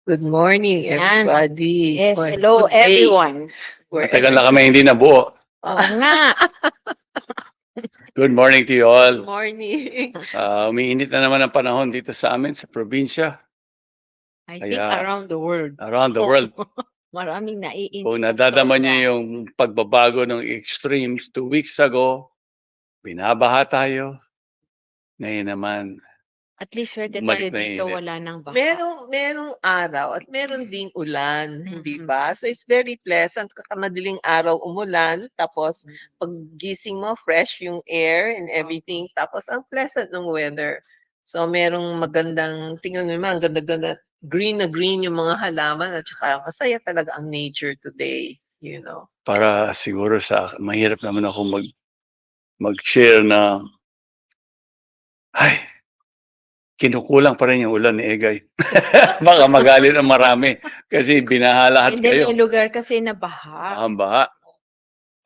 Good morning, Yan. everybody. Yes, Or hello good day, everyone. Matagal wherever na you kami hindi are. nabuo. Oo nga. Good morning to you Good all. morning. Umiinit na naman ang panahon dito sa amin sa probinsya. I think Kaya around the world. around the world, Maraming naiinit kung ng nadadama sobra. niyo yung pagbabago ng extremes 2 weeks ago, binabaha tayo. Ngayon naman, At least swerte tayo bumalik na dito, init. wala nang baha. Merong araw at meron ding ulan, hindi Mm. ba? So it's very pleasant. Kakamadaling araw umulan, tapos paggising mo, fresh yung air and everything. Tapos ang pleasant ng weather. So merong magandang, tingnan mo naman, ang ganda-ganda. Green na green yung mga halaman at saka masaya talaga ang nature today, you know. Para siguro mahirap naman ako mag-share na, ay, kinukulang pa rin yung ulan ni Egay. Baka magalit ang marami kasi binaha lahat Hindi, may kayo. lugar kasi na baha. Ang baha.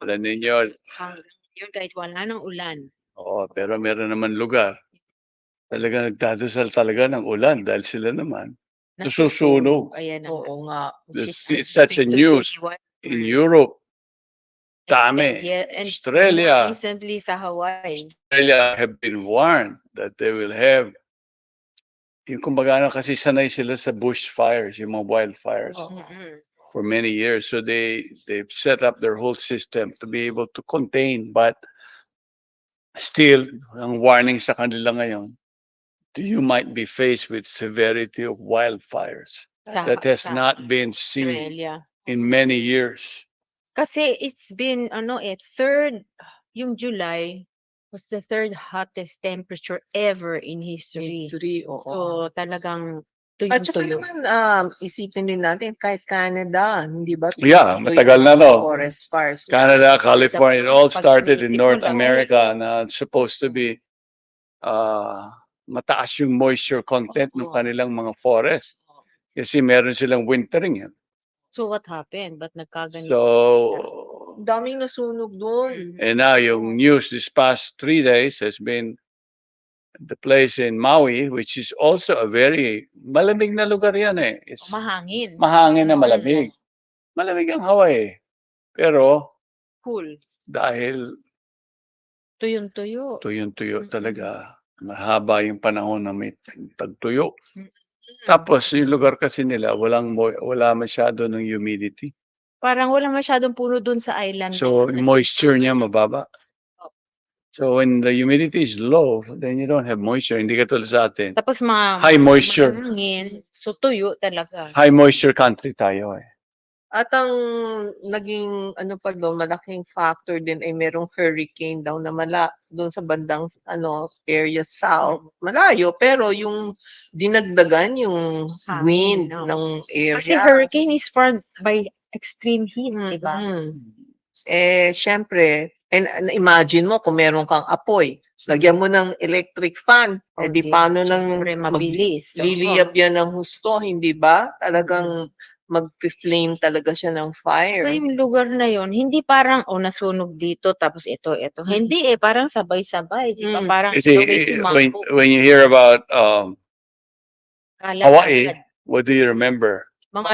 Alam ninyo, Hanggang ngayon kahit wala nang ulan. oo, pero meron naman lugar. Talaga nagdadasal talaga ng ulan dahil sila naman nasusunog. Ayan na. Oo nga. It's such a news in Europe. Dami. And Australia. recently sa Hawaii. Australia have been warned that they will have yung kumbaga kasi sanay sila sa bushfires, yung mga wildfires Mm-mm. for many years. So they've set up their whole system to be able to contain, but still, ang warning sa kanila ngayon, you might be faced with severity of wildfires that has not been seen Australia. in many years. Kasi it's been yung July was the third hottest temperature ever in history. Oo. So talagang At saka tuyong-tuyo. naman, isipin din natin kahit Canada, hindi ba? Yeah, tuloy matagal na ang to. forest fires. Canada, California, it all started in North Pag- America na supposed to be mataas yung moisture content ng kanilang mga forest. Kasi meron silang wintering yan. So what happened? Ba't nagkaganito? So, Ang daming nasunog doon. and now yung news this past 3 days has been the place in Maui, which is also a very malamig na lugar yan eh. It's Mahangin. mahangin na malamig. Malamig ang Hawaii. Pero Cool. dahil Tuyong-tuyo. tuyong-tuyo talaga, mahaba yung panahon na may tagtuyo. Tapos yung lugar kasi nila wala masyado ng humidity. Parang wala masyadong puno dun sa island. So yung moisture niya mababa. So when the humidity is low, then you don't have moisture. Hindi katulad sa atin. Tapos High moisture. mahangin. So tuyo talaga. High moisture country tayo eh. At ang naging pa doon, malaking factor din ay merong hurricane daw na doon sa bandang area south. Malayo, pero yung dinagdagan yung wind ng area. Kasi hurricane is formed by extreme heat, di ba? Syempre, imagine mo kung meron kang apoy, lagyan mo ng electric fan, di paano nang mabilis. liliyab yan ng husto, hindi ba? Talagang mag-flame talaga siya ng fire. So yung lugar na yon, hindi parang nasunog dito tapos ito. Hindi parang sabay-sabay, di ba? Parang Kasi when you hear about Hawaii, what do you remember?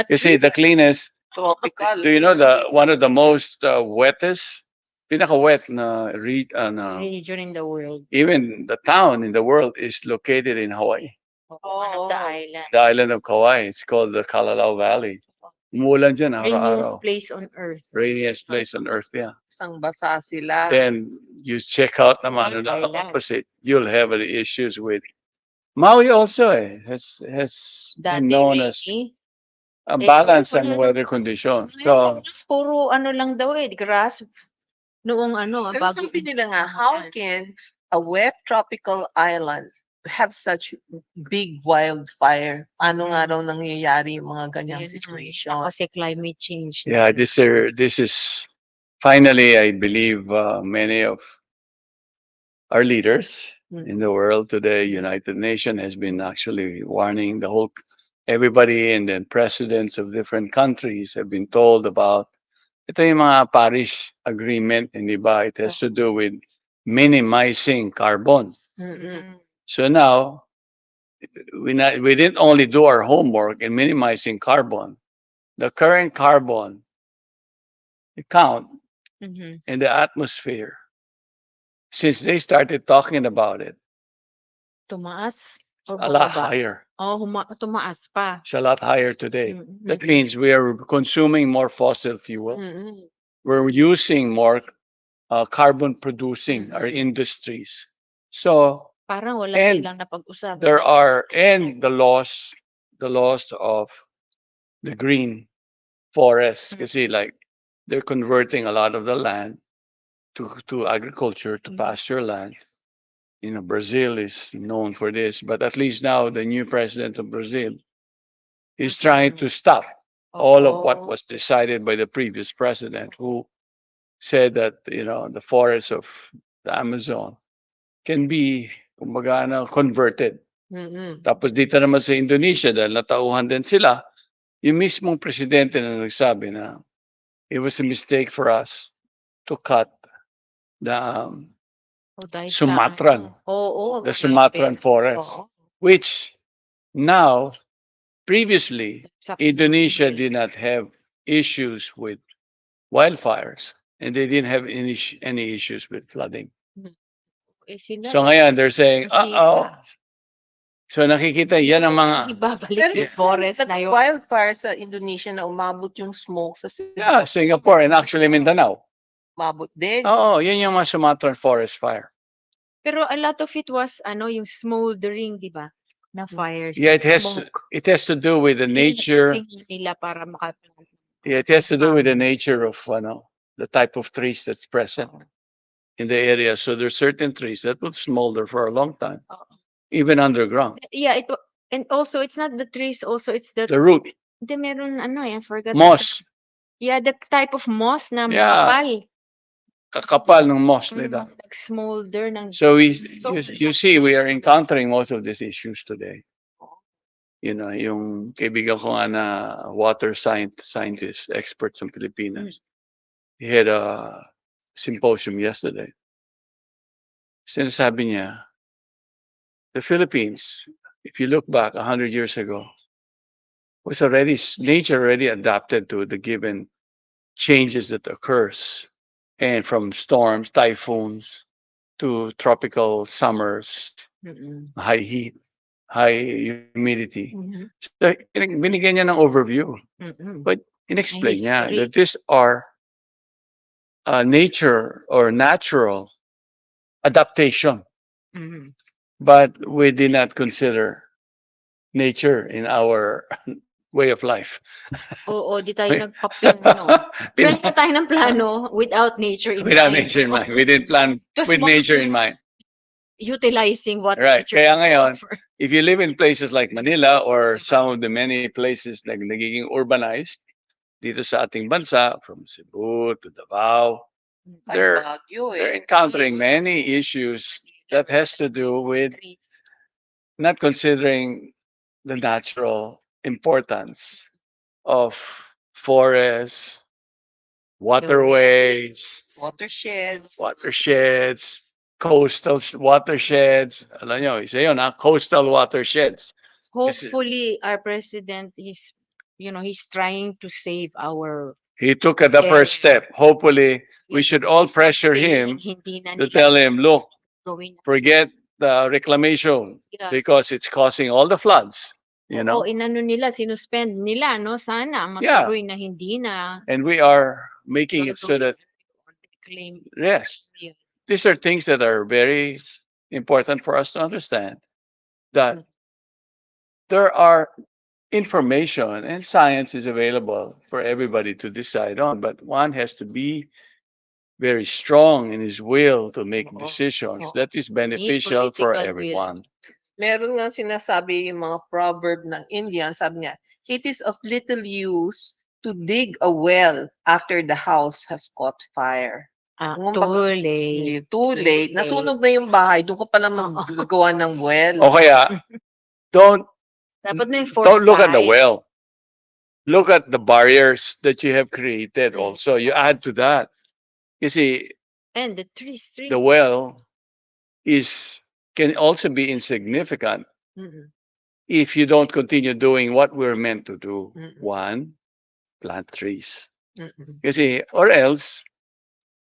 You see, the cleanest. Tropical. Do you know one of the most wettest, pinaka-wet na region in the world. even the town in the world is located in Hawaii. One of the island. The island of Kauai. It's called the Kalalau Valley. Umuulan dyan Rainiest araw-araw. place on earth. Rainiest place on earth, yeah. Isang basa sila. Then you check out naman the opposite. You'll have the issues with Maui also has been known as a balance and weather condition. So puro lang daw grass. Noong Pero bago sabi nila nga, how can a wet tropical island have such big wildfire? Ano nga raw nangyayari yung mga ganyang situation? Kasi climate change. yeah, this is finally, I believe, many of our leaders in the world today, United Nations has been actually warning everybody, and then presidents of different countries have been told about ito yung mga Paris Agreement, hindi ba? It has to do with minimizing carbon. Mm-mm. So now, we didn't only do our homework in minimizing carbon. The current carbon count Mhm. in the atmosphere, since they started talking about it, Tumaas or a lot bumaba? higher. Oh, tumaas pa. It's a lot higher today. That Mm. means we are consuming more fossil fuel. Mm. We're using more carbon producing our Mm. industries. So, Parang wala and silang napag-usapan. there are, and the loss of the green forests. Kasi like, they're converting a lot of the land to agriculture, to Mhm. pasture land. You know, Brazil is known for this, but at least now the new president of Brazil is trying to stop all of what Oo. was decided by the previous president, who said that, the forests of the Amazon can be, kumbaga, converted. Mm. Tapos dito naman sa Indonesia, dahil natauhan din sila, yung mismong presidente na nagsabi na it was a mistake for us to cut the O dahil sa Sumatran, ano, oo, the grabe. Sumatran forest, Oo. which now, previously, Sa Indonesia did not have issues with wildfires, and they didn't have any issues with flooding. Mm. sila So ngayon, they're saying, uh-oh. nasira. So nakikita, yan ang mga, Ibabalik Pero yung forest na yun. nag-wildfire sa Indonesia na umabot yung smoke sa yeah, Singapore. Singapore and actually Mindanao. Umabot din. Oo, yun yung mga Sumatran forest fire. Pero a lot of it was yung smoldering, 'di ba? Na fires, Yeah, na smoke. it has to do with the nature. Tingnan nila para Yeah, it has to do with the farm. nature of, the type of trees that's present in the area. So there's certain trees that will smolder for a long time, Oo. even underground. Yeah, and also it's not the trees, also it's the The root, hindi meron I forgot the term. moss, Yeah, the type of moss na yeah, makapal. kakapal ng moss nila. Nag-smolder ng So so you see, we are encountering most of these issues today. Yung kaibigan ko nga na scientist, expert sa Pilipinas, he had a symposium yesterday. Sinasabi niya, the Philippines, if you look back 100 years ago, was already nature already adapted to the given changes that occurs, and from storms, typhoons, to tropical summers, mm, high heat, high humidity. mhm, So, binigyan niya ng overview. mm. But Na inexplain niya history. that these are nature or natural adaptation, Mhm. but we did not consider nature in our way of life. Oo, 'di tayo nagpaplano. Pin- Plano tayo ng plano without nature in Without mind. nature in mind. We didn't plan Just with more nature in mind. utilizing what Right. nature Kaya can ngayon, offer. if you live in places like Manila or some of the many places like nagiging urbanized dito sa ating bansa, from Cebu to Davao, Kahit they're Baguio they're eh. encountering many issues that has to do with not considering the natural importance of forests, The way waterways, Watersheds. watersheds, coastal watersheds. Alam nyo, isa yun, coastal watersheds. Kasi hopefully our president is he's trying to save our he took the first area. step. Hopefully, we should all He's not pressure saying him hindi na to nila tell him, look, gawin. forget the reclamation Yeah. because it's causing all the floods. You Oo, know? inano nila, sinuspend nila, no? Sana Yeah. matuloy na hindi na And we are making it so that, claim. yes, these are things that are very important for us to understand, that there are information and science is available for everybody to decide on, but one has to be very strong in his will to make Oo. decisions Oo. that is Need beneficial for political will. everyone. Meron ngang sinasabi yung mga proverb ng Indian, sabi niya, it is of little use to dig a well after the house has caught fire. Too Kumbaga, late. too late. Nasunog na yung bahay, doon ka palang maggagawa ng well. O kaya, don't Dapat may don't look at the foresight. well. Look at the barriers that you have created also. You add to that. You see, And the trees. the well is can also be insignificant Mm-mm. if you don't continue doing what we're meant to do. Mm, One, plant trees. mm. Kasi, or else,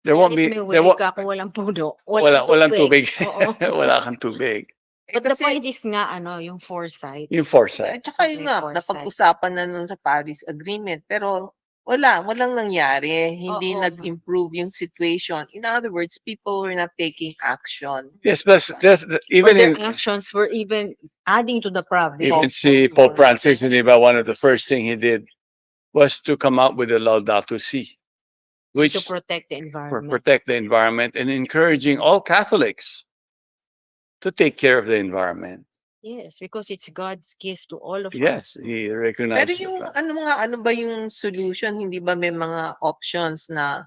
there won't Merit be, may there way won't, ka kung walang puno, walang walang tubig. tubig. Oo. Wala kang tubig. Eh, But the kasi point is nga ano, yung foresight. Yung foresight. at saka yun May nga, foresight. napag-usapan na nun sa Paris Agreement, pero walang nangyari. Hindi Oo. nag-improve yung situation. In other words, people were not taking action. Yes, plus, Or even their in, actions were even adding to the problem. even si Pope Francis, di ba, one of the first thing he did was to come up with a Laudato Si, To which protect the environment. protect the environment and encouraging all Catholics to take care of the environment. Yes, because it's God's gift to all of Yes, us. he Pero recognized yung that. ano ba yung solution? Hindi ba may mga options na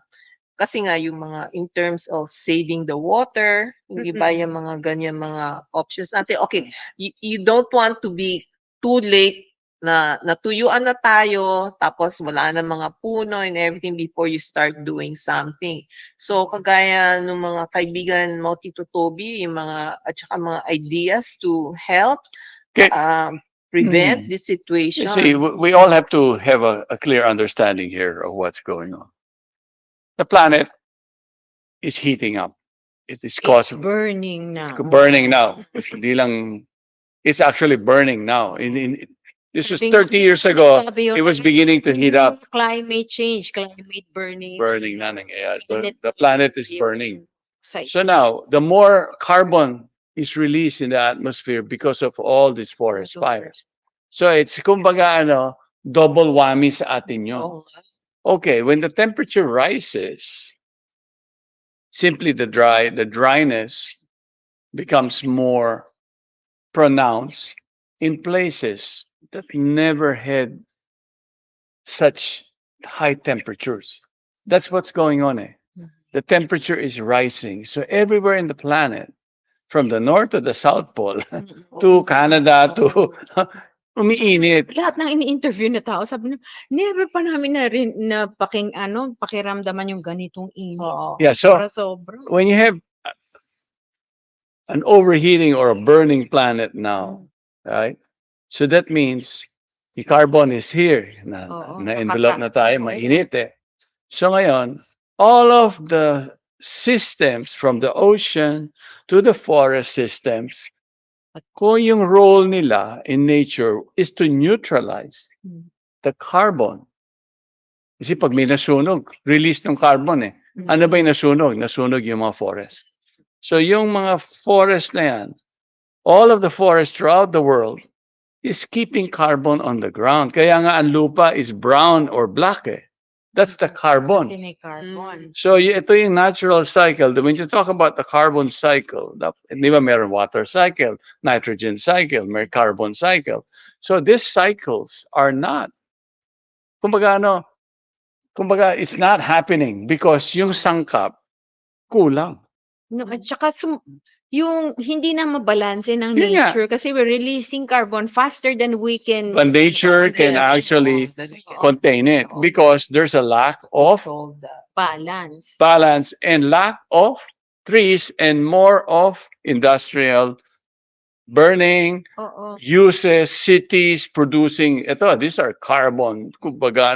kasi nga yung mga in terms of saving the water, hindi ba yung mga ganyan mga options natin? Okay, you don't want to be too late na natuyuan na tayo, tapos wala na mga puno and everything before you start doing something. So kagaya ng mga kaibigan mo, Tito Toby, yung mga at saka mga ideas to help Okay. prevent this You situation. see, we all have to have a clear understanding here of what's going on. The planet is heating up. It is It's causing burning now. burning now. Hindi lang, it's actually burning now. This was 30 years ago. Sabi yun, It was beginning to heat up. Climate change, climate burning. Burning na nangyayari. So Planet the planet is burning. Side. So now, the more carbon is released in the atmosphere because of all these forest fires. So it's kumbaga ano, double whammy sa atin yun. Oo nga. Okay, when the temperature rises, simply the dryness becomes more pronounced in places that never had such high temperatures. That's what's going on. The temperature is rising. So everywhere in the planet, from the north to the south pole, to Canada, to umiinit. Lahat ng ini-interview na tao, sabi na, never pa namin na rin na pakiramdaman yung ganitong init. Oo. Yeah, so Sobra. when you have an overheating or a burning planet now, right? So that means the carbon is here. Oo, Na-envelope na tayo, oo. mainit eh. So ngayon, all of the systems from the ocean to the forest systems, kung yung role nila in nature is to neutralize the carbon. Kasi pag may nasunog, release ng carbon eh. Ano ba yung nasunog? Nasunog yung mga forest. So yung mga forest na yan, all of the forests throughout the world is keeping carbon on the ground. Kaya nga ang lupa is brown or black eh. That's the Kasi carbon. may carbon. So ito yung natural cycle. When you talk about the carbon cycle, di ba meron water cycle, nitrogen cycle, may carbon cycle. So these cycles are not, kumbaga it's not happening because yung sangkap kulang. No, at saka yung hindi na mabalanse ng Yun nga. nature kasi we're releasing carbon faster than we can But nature can actually contain it because there's a lack of balance. balance and lack of trees and more of industrial burning, Oo. uses, cities producing, these are carbon. Kumbaga,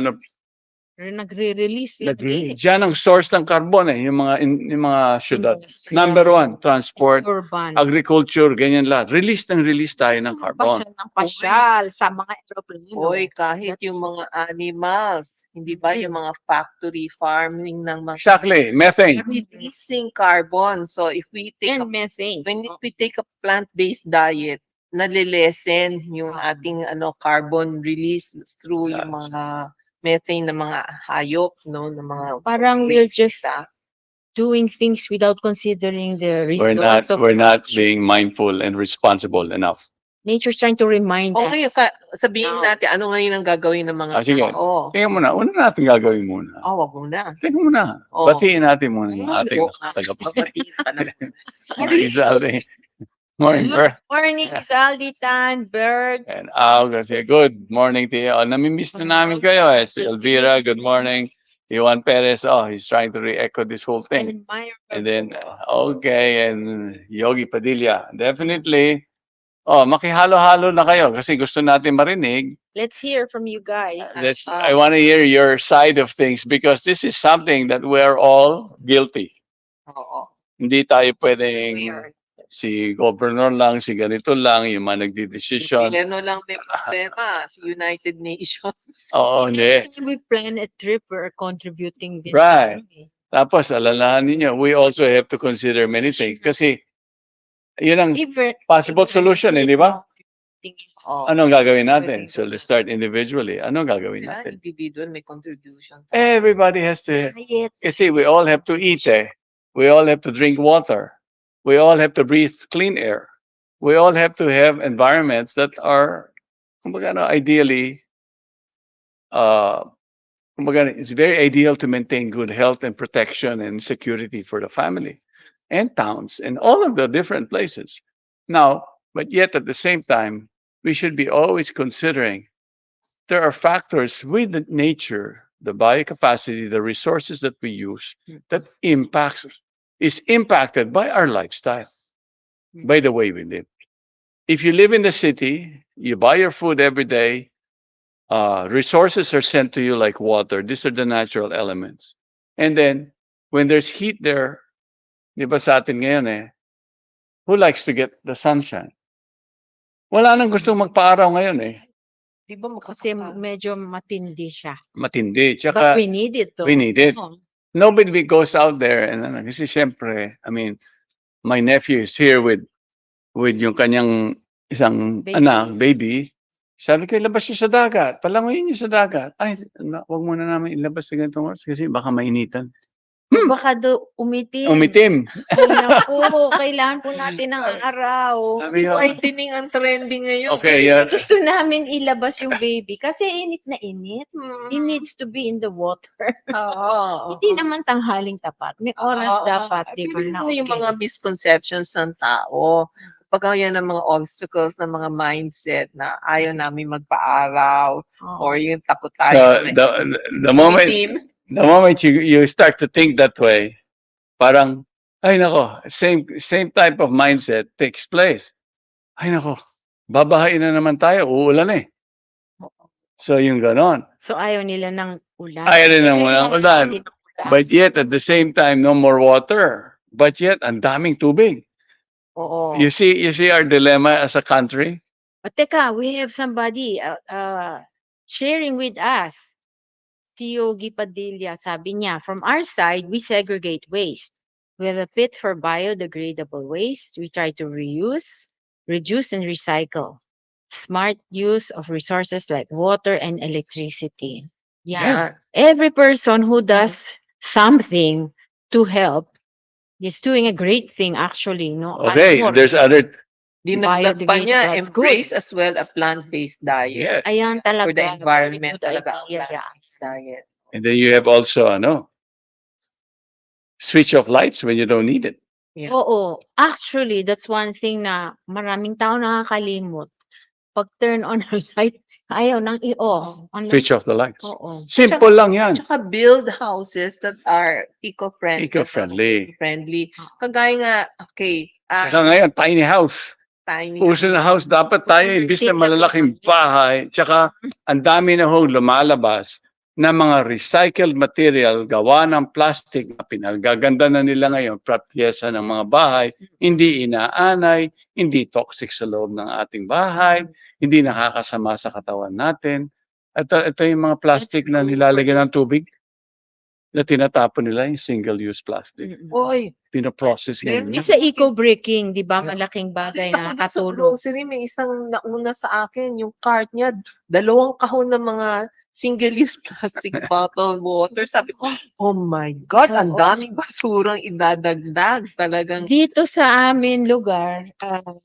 Nagre-release lang din. Diyan ang source ng carbon eh, yung mga syudad. Industrial. Number one, transport, Urban. agriculture, ganyan lahat. Release tayo ng carbon. Pasyal ng pasyal sa mga aeroplano. Oy, kahit yung mga animals, hindi ba yung mga factory farming ng mga Exactly, methane. releasing carbon. So if we take And methane. when we take a plant-based diet, nalilesen yung ating carbon release through yung mga methane ng mga hayop, no, ng mga Parang we're waste just nila. doing things without considering the We're results of we're not nature. being mindful and responsible enough. Nature's trying to remind O ngayon, us. sabihin Now. natin, ano ngayon ang gagawin ng mga Sige. tao? Tingnan muna, una natin gagawin muna. Wag muna. Tingnan muna. Oh. Batiin natin muna yung ating Babatiin ka naman. Sorry. Morning, Good Bert. morning, Saldi Tan, Bird. And Garcia, good morning to you. Namimiss na namin kayo eh. Si Elvira, good morning. Iwan Perez, he's trying to re-echo this whole thing. And Myra. And then, okay, and Yogi Padilla. Definitely, Oh, makihalo-halo na kayo kasi gusto natin marinig. Let's hear from you guys. I want to hear your side of things because this is something that we're all guilty. Oo. Hindi tayo pwedeng We are. si governor lang, si ganito lang, yung mga nagdidesisyon. Gobyerno lang may problema sa United Nations. Oo, hindi. Anytime we plan a trip, we're contributing din. Right. tayo eh. Tapos, alalahanin niyo, we also have to consider many things. Kasi, yun ang Even possible solution, di ba? things. Oh, Anong gagawin natin? So, let's start individually. Anong gagawin natin? individual may contribution. Everybody has to, Diet. kasi we all have to eat eh. We all have to drink water. We all have to breathe clean air. We all have to have environments that are, kumbaga, no, ideally, uh, kumbaga, it's very ideal to maintain good health and protection and security for the family and towns and all of the different places. Now, but yet at the same time, we should be always considering there are factors with the nature, the biocapacity, the resources that we use that impacts is impacted by our lifestyle, by the way we live. If you live in the city, you buy your food every day, resources are sent to you like water. These are the natural elements. And then when there's heat there, di ba sa atin ngayon eh, who likes to get the sunshine? Wala nang gusto magpa-araw ngayon eh. Di ba Kasi makakapag- medyo matindi siya. Matindi. But Tsaka, we need it though. we need it. Oo. nobody goes out there and ano, kasi syempre, I mean, my nephew is here with yung kanyang isang Baby. anak, baby. Sabi ko, ilabas niyo sa dagat. Palangoyin niyo sa dagat. Ay, wag muna namin ilabas sa ganitong oras kasi baka mainitan. O baka do umitim. Umitim. Ay, naku, kailangan po natin ng araw. Sabi ko, Whitening ang trending ngayon. okay, yeah. Gusto namin ilabas yung baby kasi init na init. He needs to be in the water. Oo. Hindi naman tanghaling tapat. May oras dapat, di ba? Na Yung okay. mga misconceptions ng tao. Pag yan ang mga obstacles ng mga mindset na ayaw namin magpa-araw Oo. or yung takot So, tayo. the moment, Umitim. the moment you start to think that way, parang, ay nako, same type of mindset takes place. Ay nako, babahain na naman tayo, uulan eh. So yung ganon. So ayaw nila ng ulan. Ayaw rin ng Kailangan ulan. natin ng ulan. But yet at the same time, no more water. But yet, ang daming tubig. Oo. You see our dilemma as a country? But teka, we have somebody sharing with us. Si Yogi Padilla, sabi niya, from our side, we segregate waste. We have a pit for biodegradable waste. We try to reuse, reduce, and recycle. Smart use of resources like water and electricity. Yeah. Every person who does something to help is doing a great thing actually. No? Okay, Ano, there's other, Dinagdag pa niya, biodegradable, embrace as well a plant-based diet. yes. Ayan talaga. For the environment very good talaga ang idea, yeah. plant-based diet. And then you have also, switch off lights when you don't need it. Yeah. Oo. Actually, that's one thing na maraming tao nakakalimot. Pag turn on a light, ayaw nang i-off. Ano? Switch off the lights. Oo. Simple lang yan. Tsaka build houses that are eco-friendly. Eco-friendly. Friendly. Kagaya nga, okay, Saka ngayon, tiny house. tiny. Uso na house, dapat tayo, imbis na malalaking bahay, tsaka ang dami na ho lumalabas na mga recycled material gawa ng plastic na pinagaganda na nila ngayon, pyesa ng mga bahay, hindi inaanay, hindi toxic sa loob ng ating bahay, hindi nakakasama sa katawan natin. Ito yung mga plastic na nilalagyan ng tubig na tinatapon nila yung single-use plastic. Oy, Pinoprocess ngayon. Yung sa eco-bricking, di ba, malaking bagay na ako sa nakatulong. grocery, may isang nauna sa akin, yung cart niya, 2 kahon ng mga single-use plastic bottle water. Sabi ko, oh my God, ang daming basurang idadagdag. Talagang, Dito sa amin lugar,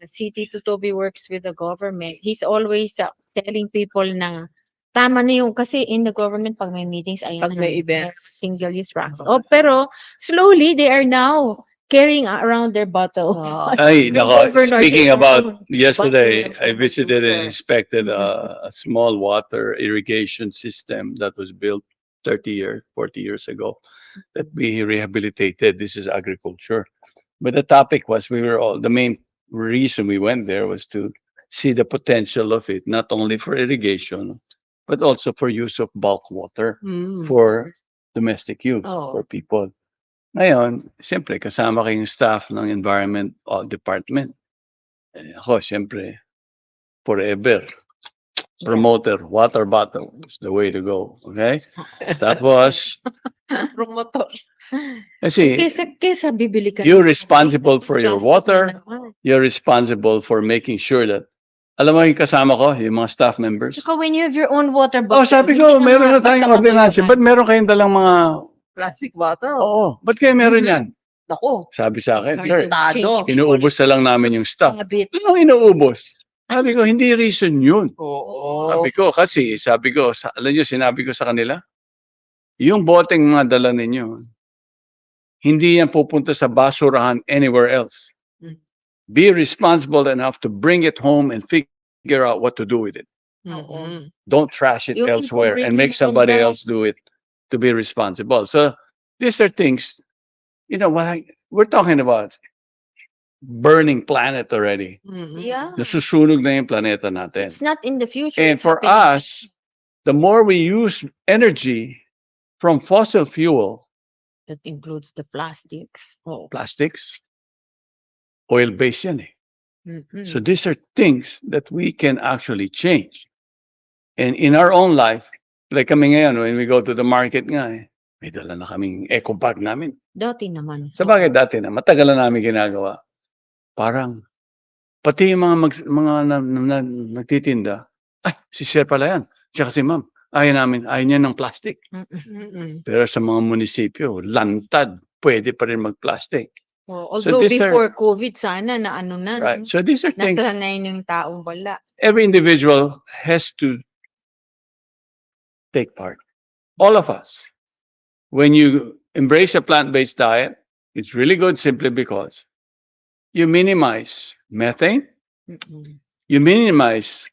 si Tito Toby works with the government. He's always telling people na tama na yung, kasi in the government, pag may meetings, ayan pag may events. single-use plastic. Oh, pero slowly, they are now carrying around their bottles. Oh. Ay, Yung nako, governor speaking is about yesterday, butler. I visited and inspected Mhm. a small water irrigation system that was built 30 years, 40 years ago that we rehabilitated. This is agriculture. But the topic was the main reason we went there was to see the potential of it, not only for irrigation, but also for use of bulk water Mm. for domestic use, for Oh. people. Ngayon, siyempre, kasama kayong staff ng Environment Department. Ako, siyempre, forever, promoter, water bottle is the way to go. Okay? Tapos, Promotor. kasi, Kesa bibili ka you're ng responsible for your plastic na water, naman. you're responsible for making sure that, alam mo yung kasama ko, yung mga staff members. Tsaka when you have your own water Oh, bottle, sabi hindi ko, na meron nga na tayong basta ordinansa. Ba't matulugan. meron kayong dalang mga, Plastic bottle. oo, ba't kayo meron yan? Naku. Sabi sa akin, sir, Tado. inuubos na lang namin yung stuff. Habit. Anong inuubos? Sabi ko, hindi reason yun. Oo. Sabi ko, alam nyo, sinabi ko sa kanila, yung boteng mga dala ninyo, hindi yan pupunta sa basurahan anywhere else. Mm. Be responsible enough to bring it home and figure out what to do with it. Mm-mm. Don't trash it Yung elsewhere ibang and make bringing somebody maganda. else do it to be responsible. So these are things, we're talking about burning planet already. Mm-mm. Yeah. Nasusunog na yung planeta natin. It's not in the future. And it's for happening. us, the more we use energy from fossil fuel, That includes the plastics. Oh. plastics, oil-based yan eh. Mm-mm. So these are things that we can actually change. And in our own life, like kami ngayon, when we go to the market nga eh, may dala na kaming eco bag namin. Dati naman. Sa bagay dati na, matagal na namin ginagawa. Parang, pati yung mga nagtitinda, ay, si Sir pala yan. Tsaka si Ma'am, ayaw niya ng plastic. Mm-mm. Mm-mm. Pero sa mga munisipyo, lantad, pwede pa rin mag-plastic. Oh, although these are- before COVID, sana na ano na. Right. So these are things, Nasanay ng taong wala. every individual has to take part. All of us. When you embrace a plant-based diet, it's really good simply because you minimize methane, Mm-mm. you minimize,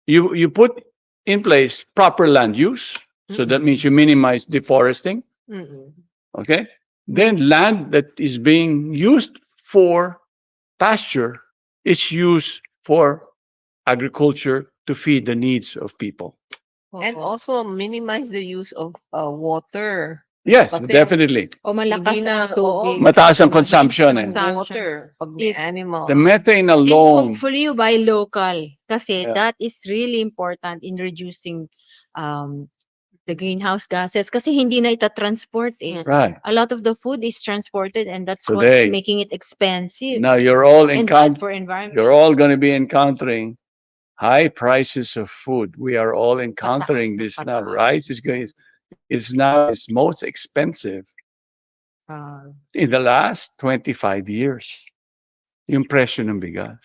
you put in place proper land use. So that means you minimize deforesting. Mm-mm. Okay. Then land that is being used for pasture is used for agriculture to feed the needs of people. And Oo. also minimize the use of water. Yes, Kasi- definitely. O malakas Hindi na- ang tubig. Mataas ang consumption eh. Ng water pag may If- animal. The methane And alone. hopefully you buy local. Kasi Yeah. that is really important in reducing the greenhouse gases. Kasi hindi na ita-transport eh. Right. A lot of the food is transported and that's Today. what's making it expensive. Now you're all and encountering bad for environment. you're all going to be encountering high prices of food. We are all encountering this now. Rice is now its most expensive in the last 25 years. Yung presyo ng bigas.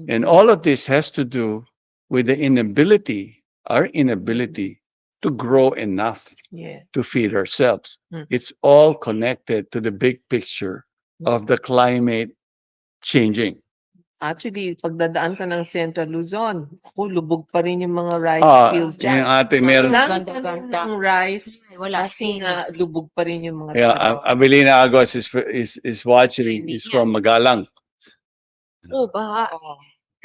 And all of this has to do with our inability to grow enough Yeah. to feed ourselves. Mm. It's all connected to the big picture of the climate changing. Actually, pagdadaan ka ng Central Luzon, lubog pa rin yung mga rice Ah, fields yung dyan. ate, meron. Dami Ganda-ganda. ng rice, Wala kasi sino. nga lubog pa rin yung mga Yeah, tao. Abilina Agos is watching, is from Magalang. Oh, baha.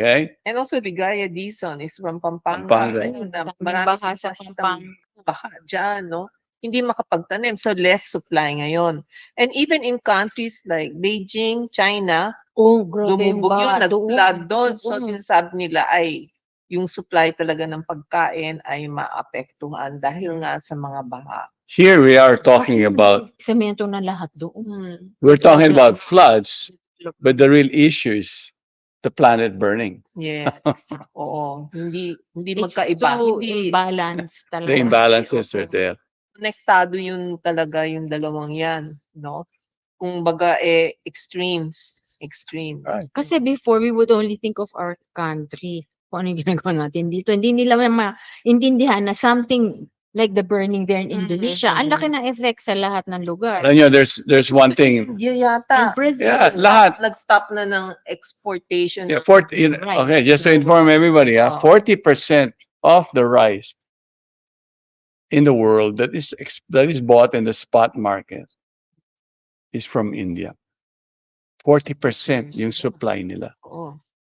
Okay? And also, Ligaya Dizon is from Pampanga. Pampanga. Ayun, Daming marami baha sa siyang Pampanga. baha dyan, no? Hindi makapagtanim. So, less supply ngayon. And even in countries like Beijing, China, Oh, grabe yung lumubog yun, baha nag-flood doon. So, Oo. sinasabi nila ay yung supply talaga ng pagkain ay maapektuhan dahil nga sa mga baha. Here we are talking about, Semento na lahat doon. we're talking about floods, but the real issue is the planet burning. Yes. Oo. Hindi It's magkaiba. so Hindi imbalanced talaga. The imbalances are there. konektado yun talaga yung dalawang yan, no? Kung baga extremes. Right. Kasi before, we would only think of our country. Kung ano yung ginagawa natin dito. Hindi nila maintindihan na something like the burning there in Indonesia. Ang laki ng effect sa lahat ng lugar. Alam nyo, there's one thing. Hindi yata. In Brazil, Yeah, lahat. Nag-stop na ng exportation. Yeah, Right. okay, just to inform everybody, 40% of the rice in the world that is bought in the spot market is from India. 40% yung supply nila. Oo.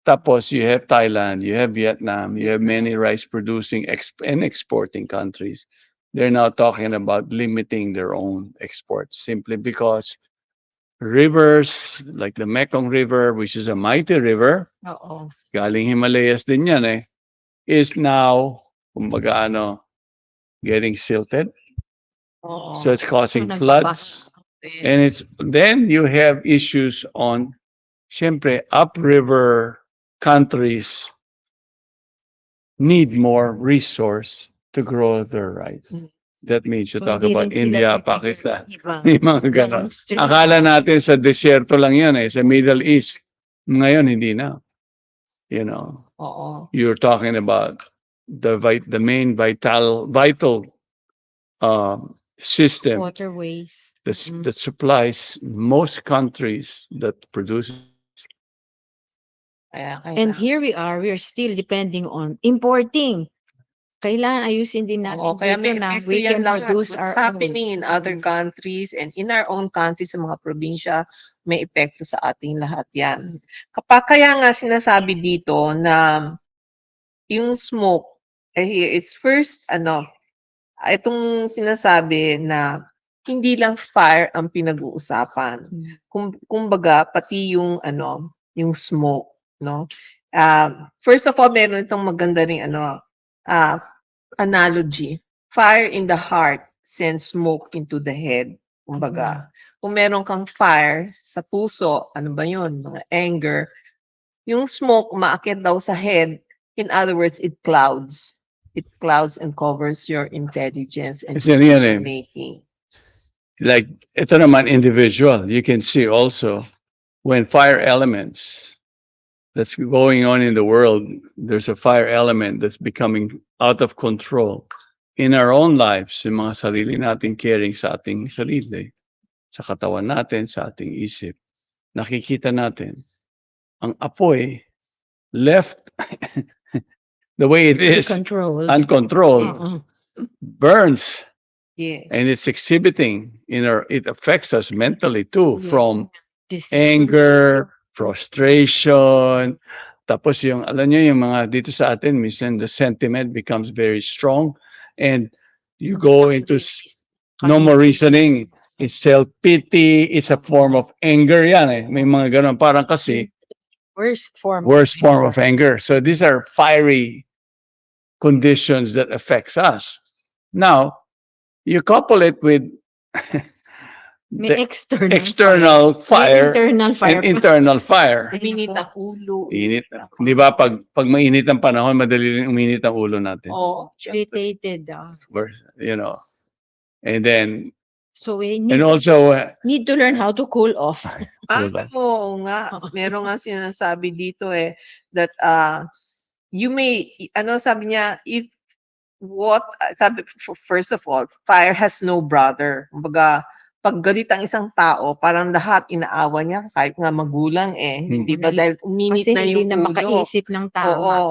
Tapos you have Thailand, you have Vietnam, you have many rice producing and exporting countries. They're now talking about limiting their own exports simply because rivers like the Mekong River, which is a mighty river, Oo. galing Himalayas din yan eh, is now, kumbaga ano, getting silted. So Oo. it's So causing nagbabaha. floods. Then, And it's then you have issues on, syempre, upriver countries need more resource to grow their rice. mm, That means you Kung talk hindi rin about sila India, bibigyan ng Pakistan, ibang yung mga ganon. downstream. Akala natin sa desierto lang yan eh, sa Middle East. Ngayon, hindi na. You know, oo. you're talking about the main vital system Waterways. that supplies most countries that produces rice. Kaya And kailangan here we are still depending on importing. Kailangan ayusin din oo, natin kaya dito may na epekto we yan can lahat. produce What's our own. happening in other countries and in our own country sa mga probinsya, may epekto sa ating lahat yan. Kaya nga sinasabi dito na yung smoke, here, it's first, itong sinasabi na hindi lang fire ang pinag-uusapan. Kumbaga, pati yung, yung smoke, no? First of all, meron itong maganda ring, ah, analogy. Fire in the heart sends smoke into the head. Kumbaga, kung meron kang fire sa puso, ano ba yun? Mga anger, yung smoke umaakyat daw sa head. In other words, it clouds. It clouds and covers your intelligence and Kasi ano yan eh, decision making. like, ito naman individual. You can see also when fire elements that's going on in the world, there's a fire element that's becoming out of control in our own lives, yung mga sarili nating caring sa ating sarili, sa katawan natin, sa ating isip. Nakikita natin, ang apoy left the way it is, Uncontrolled. uncontrolled, Oo. burns. Yes. And it's exhibiting in our, it affects us mentally too, Yes. from Decision. anger, frustration. Tapos yung, alam nyo, yung mga dito sa atin, minsan the sentiment becomes very strong and you go into no more reasoning. It's self-pity. It's a form of anger yan eh. May mga ganun. Parang kasi, Worst form. worst form of anger. So these are fiery conditions that affects us. Now, you couple it with May the external external fire. fire May internal fire and pa. internal fire. Uminit ang ulo. Init. Di ba pag mainit ang panahon, madali rin uminit ang ulo natin. Oo. Irritated. You know. And then, So we and also, need to learn how to cool off. diba? Oo nga. Meron nga sinasabi dito eh, that you may, sabi niya, if sabi, first of all, fire has no brother. Kumbaga, pag galit ang isang tao, parang lahat inaawa niya, kahit nga magulang eh. Di ba? Dahil uminit Kasi na hindi yung na ulo. makaisip ng tama. Oo.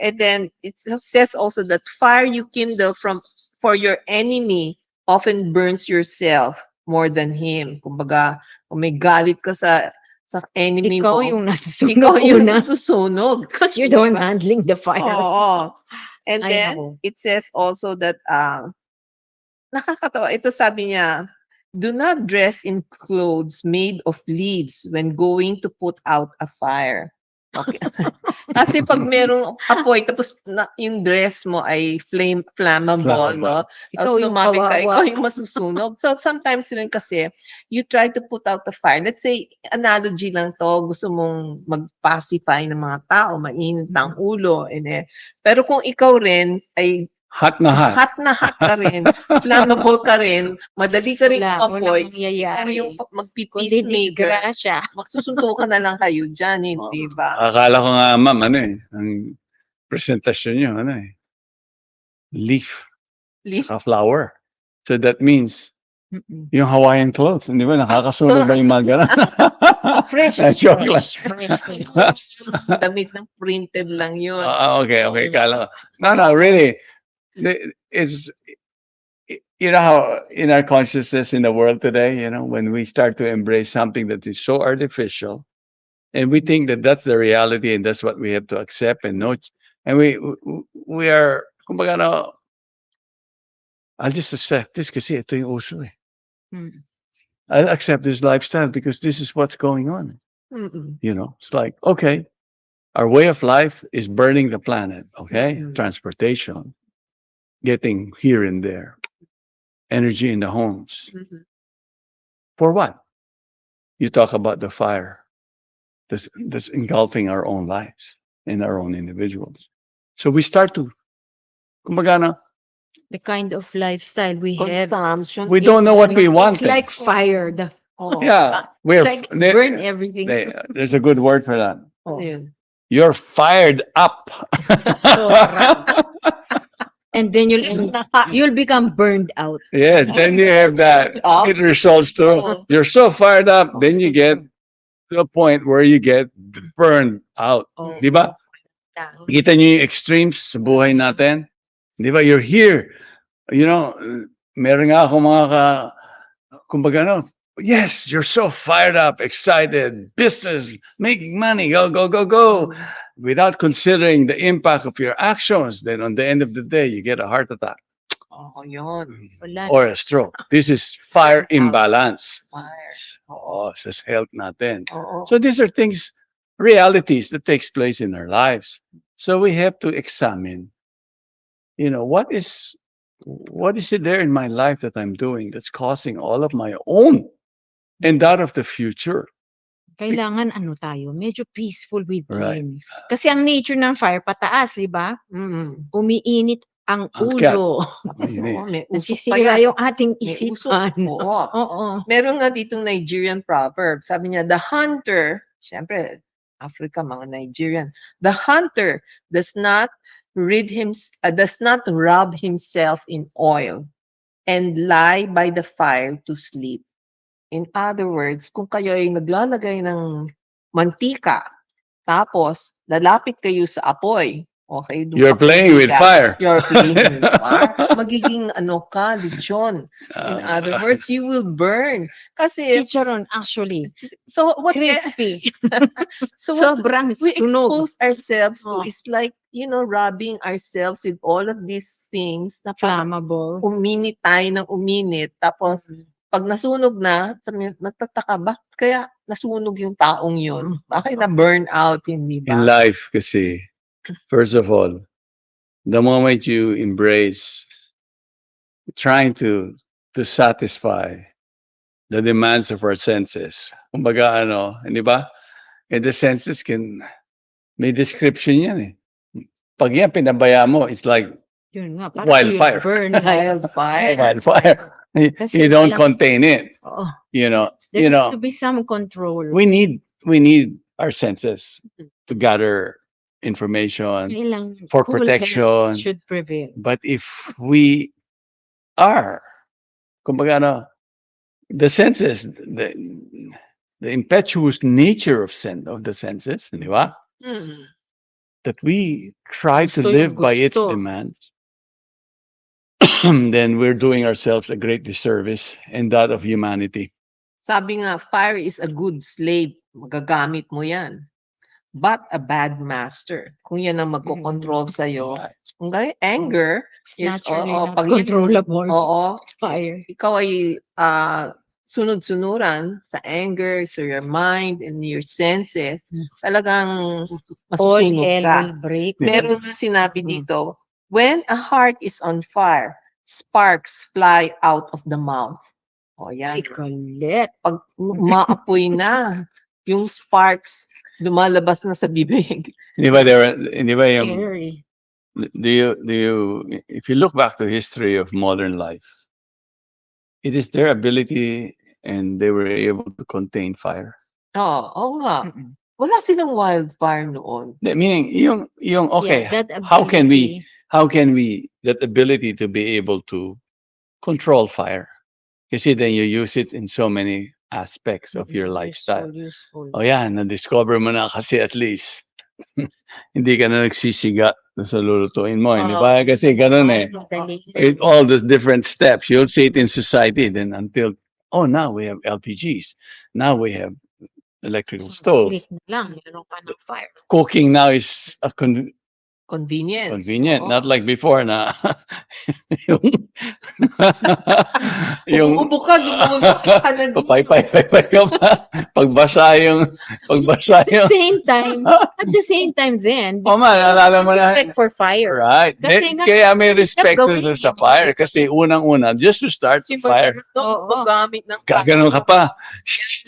And then, it says also that fire you kindle for your enemy often burns yourself more than him. Kumbaga, kung may galit ka sa enemy Ikaw mo, yung nasusunog ikaw yung una. nasusunog. Because you're the one handling the fire. Oo. And Ay, then, nako. it says also that, nakakatawa, ito sabi niya, do not dress in clothes made of leaves when going to put out a fire. Okay. Kasi pag merong apoy, tapos yung dress mo ay flammable, no? Tapos Ikaw yung lumapit ka, kawawa. ikaw yung masusunog. So sometimes rin kasi, you try to put out the fire. Let's say, analogy lang to, gusto mong mag-pacify ng mga tao, mainit ang ulo. Pero kung ikaw rin ay Hot na hot. hot ka rin, flammable ka rin, madali ka rin Walang umapoy, ikaw mangyayari. yung Kundi magpipeacemaker. disgrasya. Magsusuntukan na lang kayo dyan, hindi ba? Akala ko nga, ma'am, ano eh, ang presentasyon nyo, ano eh, leaf, Leaf. saka flower. So that means, Mm-mm. yung Hawaiian clothes, di ba? Nakakasunog ba yung mga ganun? Fresh. Joke lang. Fresh. Damit ng printed lang yun. Okay, okay. Kala ko. No, really. It's, you know how in our consciousness in the world today, you know, when we start to embrace something that is so artificial, and we think that that's the reality and that's what we have to accept and know. And we are, kumbaga, no, I'll just accept this kasi ito yung uso eh. Mm. I'll accept this lifestyle because this is what's going on. Mm. It's like, okay, our way of life is burning the planet, okay? Mm. Transportation, getting here and there, energy in the homes. Mhm. For what? You talk about the fire that's engulfing our own lives and our own individuals. So we start to, kumbaga, no, The kind of lifestyle we have, Consumption we don't is know what we it's wanted. like fire. oh, Yeah, It's we're like burn everything. there's a good word for that. Oh, yun. You're fired up. sobra. And then you'll become burned out. Yes, then you have that. Up. It results to Oh. you're so fired up, then you get to a point where you get burned out. Oh. Di ba? Kita niyo yung extremes sa buhay natin? Di ba? You're here. Meron nga ako mga kumbaga, no, yes, you're so fired up, excited, business, making money, go, go, go, go. Without considering the impact of your actions, then on the end of the day, you get a heart attack Oh, yun. Wala. or a stroke. This is fire imbalance. Fire. Oo, sa health natin. Oo. So these are things, realities that takes place in our lives. So we have to examine, what is it there in my life that I'm doing that's causing all of my own and that of the future? Kailangan tayo, medyo peaceful Right. within. Kasi ang nature ng fire pataas, di ba? Mm. Umiinit ang Akyat. ulo. Tapos, Ayun eh. oo, may usok pa Nasisira yan. yung ating May usok. isipan. Oo. Oo. Meron nga ditong Nigerian proverb. Sabi niya, the hunter, syempre, Africa, mga Nigerian, the hunter does not does not rub himself in oil and lie by the fire to sleep. In other words, kung kayo ay naglalagay ng mantika, tapos lalapit kayo sa apoy, okay, You're playing with fire. You're playing with fire. Magiging lechon. In other words, you will burn. Kasi, Chicharon, actually. so what Crispy. so what Sobrang we sunog. expose ourselves to Oh. is like, rubbing ourselves with all of these things na parang Flammable. uminit tayo ng uminit. Tapos, pag nasunog na, magtataka, bakit kaya nasunog yung taong yun? Bakit na-burn out, hindi In ba? life kasi, first of all, the moment you embrace trying to satisfy the demands of our senses, kumbaga hindi ba? And the senses may description yan eh. Pag yan pinabaya mo, it's like Yun nga, parang wildfire. burn. Wildfire. Wildfire. Kasi You don't walang- contain it. Oo. You know, There you has know, to be some control. we need our senses to gather information Kailang for cool protection. heads should prevail. But if we are, kumbaga, the senses, the impetuous nature of the senses, di ba? Mm. That we try to Gusto live yung by its gusto. demands, then we're doing ourselves a great disservice and that of humanity. Sabi nga, fire is a good slave. Magagamit mo yan. But a bad master. Kung yan ang magkocontrol sa'yo. Kung anger It's is, naturally not pag controllable. oo, Fire. ikaw ay sunod-sunuran sa anger, so your mind and your senses, talagang All masusunog hell ka. will break. Meron nga sinabi dito, when a heart is on fire, sparks fly out of the mouth. O yan. Ay, kulit. Pag maapoy na, yung sparks lumalabas na sa bibig. Di ba yung, Scary. if you look back to history of modern life, it is their ability and they were able to contain fire. Oo nga. Mm-mm. Wala silang wildfire noon. Meaning, yung okay, Yeah, that how can ability. that ability to be able to control fire? Kasi then you use it in so many aspects of your lifestyle. Useful. O yan, na-discover mo na kasi at least. Hindi ka na nagsisiga sa lulutuin mo. Hindi ba? Kasi ganun eh. It, all those different steps. You'll see it in society. Then until, now we have LPGs. Now we have electrical Isang stove. click na lang, meron ka ng fire. Cooking now is a Convenience, convenient, not oo. like before na yung yung Umuubo ka, lumulukit ka na pay dito. pay pay pay ka pa. Pagbasa yung pagbasa At the yung same time, at the same time then, oh man, because alala of mo na respect for fire. right. Kasi nga, Kaya may mahirap respect to gawin sa eh. fire kasi unang-una just to start Kasi the fire. marunong Oo. gumagamit ng Gaganon ka pa.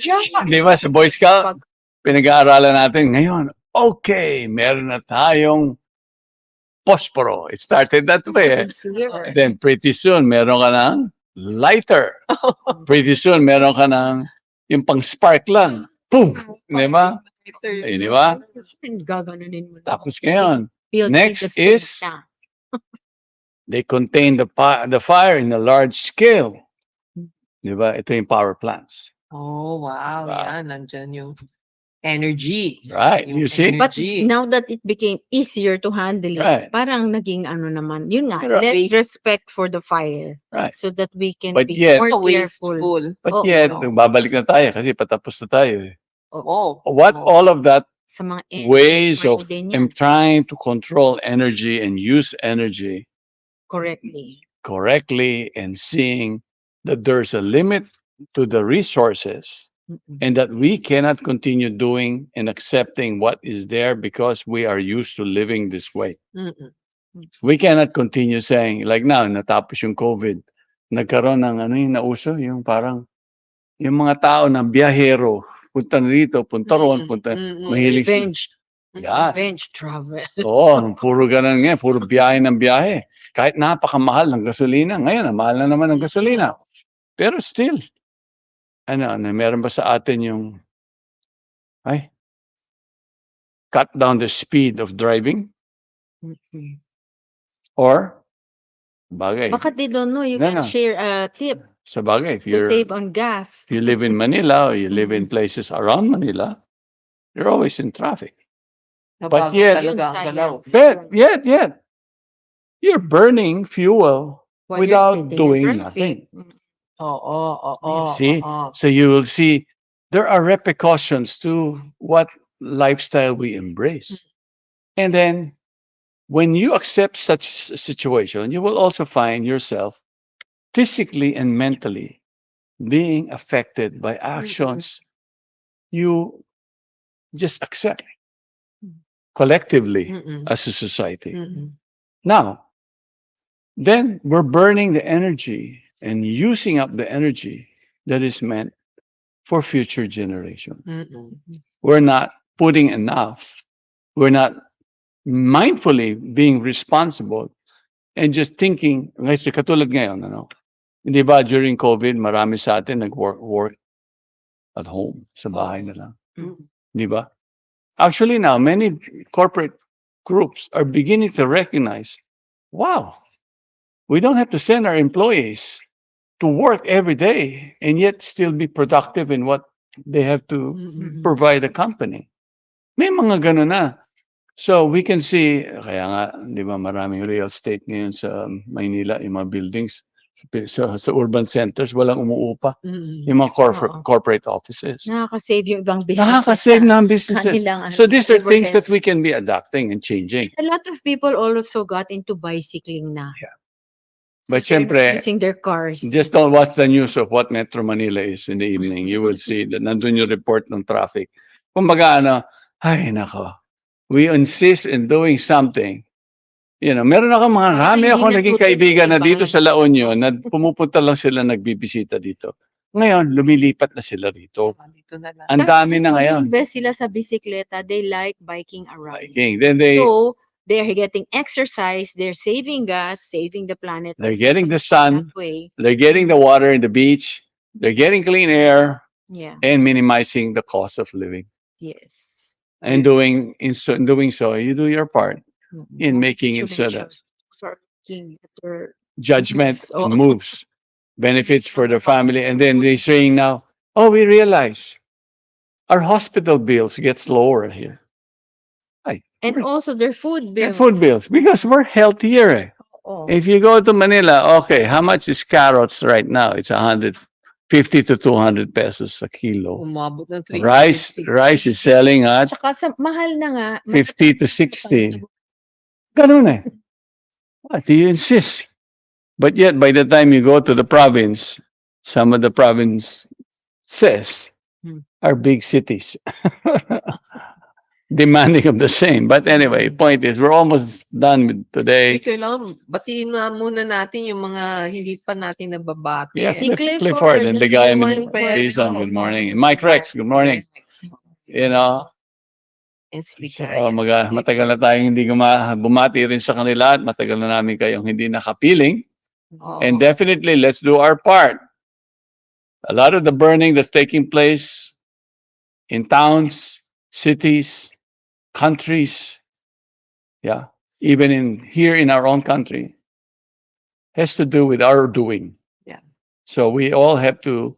Yeah. Di ba sa Boy Scout, Pag pinag-aaralan natin ngayon. Okay, meron na tayong posporo. It started that way. sincere. Then pretty soon, meron ka ng lighter. Pretty soon, meron ka ng yung pang spark lang. Boom! Di ba? Eh, di ba? Gaganunin mo lang. Tapos ngayon, Built in the next stove is na. they contain the fire in a large scale. Di ba? Ito yung power plants. Oh, wow, Wow. yan, nandyan yung energy. Right. Yung You see? But energy. now that it became easier to handle it, Right. parang naging ano naman, yun nga, Right. less respect for the fire. Right. So that we can But be yet- more careful. Wasteful. But Oo. yet, babalik na tayo kasi patapos na tayo. Eh. Oh, What oh. all of that Sa mga ways of expiry din yan. trying to control energy and use energy Correctly. correctly and seeing that there's a limit to the resources Mm-mm. and that we cannot continue doing and accepting what is there because we are used to living this way. Mm-mm. We cannot continue saying, like now, natapos yung COVID, nagkaroon ng ano yung nauso, yung parang, yung mga tao na biyahero, punta na dito, punta roon, punta, mahilig sila. Revenge. Yeah. Revenge travel. Oo, puro ganun nga, puro biyahe ng biyahe. Kahit napakamahal ng gasolina. Ngayon, mahal na naman ng gasolina. Pero still, meron ba sa atin yung, cut down the speed of driving? Mm-mm. Or, bagay, Baka they don't know, you No, can no. share a tip sa bagay, if to save on gas. you live in Manila or you live in places around Manila, you're always in traffic. But Nabago yet- talaga ang Yun, galaw. sayang. Yet, you're burning fuel While you're without sitting in doing traffic. nothing. Oo, oo, See? oo. So you will see there are repercussions to what lifestyle we embrace. And then when you accept such a situation, you will also find yourself physically and mentally being affected by actions you just accept collectively Mm-mm. as a society. Mm-mm. Now, then we're burning the energy and using up the energy that is meant for future generations. Mm-mm. We're not putting enough. We're not mindfully being responsible and just thinking, kasi katulad ngayon, hindi ba during COVID, marami sa atin work at home, sa bahay na lang. Mm. Di ba? Actually now, many corporate groups are beginning to recognize, wow, we don't have to send our employees to work every day and yet still be productive in what they have to Mm-mm. provide the company. May mga ganun na. So we can see, kaya nga, di ba maraming real estate ngayon sa Maynila, yung mga buildings, sa urban centers, walang umuupa. Mm-mm. Yung mga Oo. corporate offices. Nakaka-save yung ibang business. Nakaka-save na ang businesses. Kanilang, So these are things overhead. that we can be adapting and changing. A lot of people also got into bicycling na. Yeah. So But they're not syempre, using their cars. just don't watch the news of what Metro Manila is in the evening. You will see that nandun yung report ng traffic. Kumbaga ay nako, we insist in doing something. Meron ako mga Parang rami hindi akong naging natutuloy kaibigan na iba. dito sa La Union na pumupunta lang sila nagbibisita dito. Ngayon, lumilipat na sila rito. Dito na lang. Ang dami na ngayon. Invest sila sa bisikleta, they like biking around. Biking. Then So, they're getting exercise, they're saving gas, saving the planet. they're getting the sun, That way. they're getting the water in the beach, they're getting clean air, Yeah. and minimizing the cost of living. Yes. And in doing so, you do your part in making it so that judgment Oh. moves, benefits for the family. And then they're saying now, oh, we realize our hospital bills gets lower here. And also their food Their bills. food bills, because we're healthier. Eh. Oh. If you go to Manila, okay, how much is carrots right now? It's 50 to 200 pesos a kilo. Umabot ng 360. Rice is selling at Tsaka mahal na nga. 50 to 60. Ganun eh. What do you insist? But yet, by the time you go to the province, some of the provinces are big cities. Demanding of the same. But anyway, point is, we're almost done with today. Kailangan batiin na muna natin yung mga hindi pa natin nababati. Yes, Si Clifford and the guy, Jason, good morning. Mike Rex, good morning. You know, And speak so, Ryan. matagal na tayong hindi bumati rin sa kanila at matagal na namin kayong hindi nakapiling. Oo. And definitely, let's do our part. A lot of the burning that's taking place in towns, cities, countries, yeah, even here in our own country, has to do with our doing. Yeah. So we all have to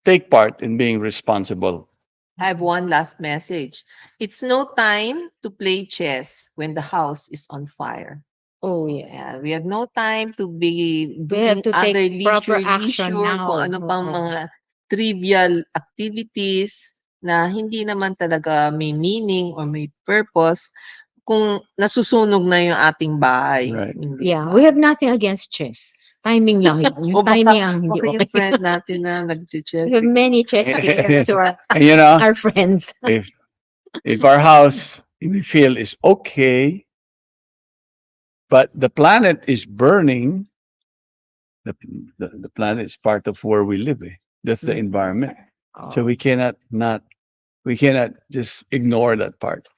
take part in being responsible. I have one last message. It's no time to play chess when the house is on fire. Oh, yes. Yeah, we have no time to be We have doing to take other proper action now. kung ano pang Oo. mga trivial activities na hindi naman talaga may meaning or may purpose kung nasusunog na yung ating bahay. Right. Hindi Yeah, ba? we have nothing against chess. Timing lang yun. Yung O baka, timing ang hindi baka yung okay. friend natin na nag-chess. We have many chess players who are And you know, our friends. if our house we feel is okay, but the planet is burning, the planet is part of where we live. That's the environment. So we cannot just ignore that part.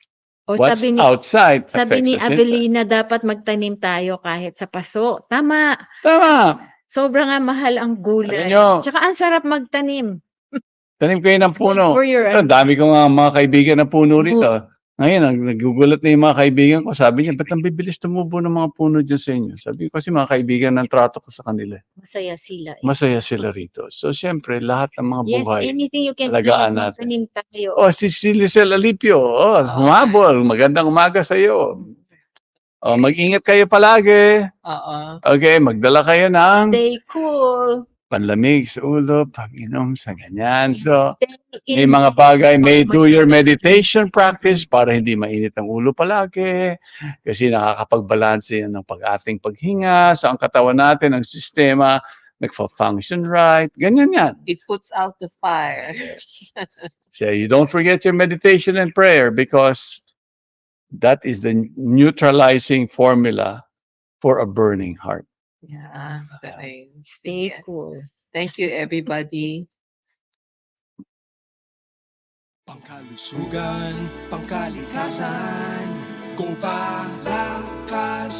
O What's sabi ni, outside sabi affects ni us inside. Avelina, dapat magtanim tayo kahit sa paso. Tama. Tama. Sobrang nga mahal ang Alam gulay. nyo, Tsaka ang sarap magtanim. tanim kayo ng It's good puno. for your Ang dami ko nga mga kaibigan na puno rito. Ngayon, nagugulat na yung mga kaibigan ko. Sabi niya, ba't ang bibilis tumubo ng mga puno dyan sa inyo? Sabi ko, kasi mga kaibigan ng trato ko sa kanila. Masaya sila. Masaya sila rito. So, siyempre, lahat ng mga Yes, buhay, anything you can alagaan do, natin. magtanim tayo. Oh, si Licel Alipio. Oh, humabol. Magandang umaga sa iyo. Oh, mag-ingat kayo palagi. Oo. Okay, magdala kayo ng Stay cool. panlamig sa ulo, pag-inom sa ganyan. So, Stay may in. mga bagay, may do your meditation practice para hindi mainit ang ulo palagi. Kasi nakakapag-balance yan ng ating paghinga sa ang katawan natin, ang sistema, nagfa-function right. Ganyan yan. It puts out the fire. So you don't forget your meditation and prayer because that is the neutralizing formula for a burning heart. Yeah. Okay. Stay Sige. cool. Thank you, everybody. Pangkalusugan, pangkalikasan, go palakas.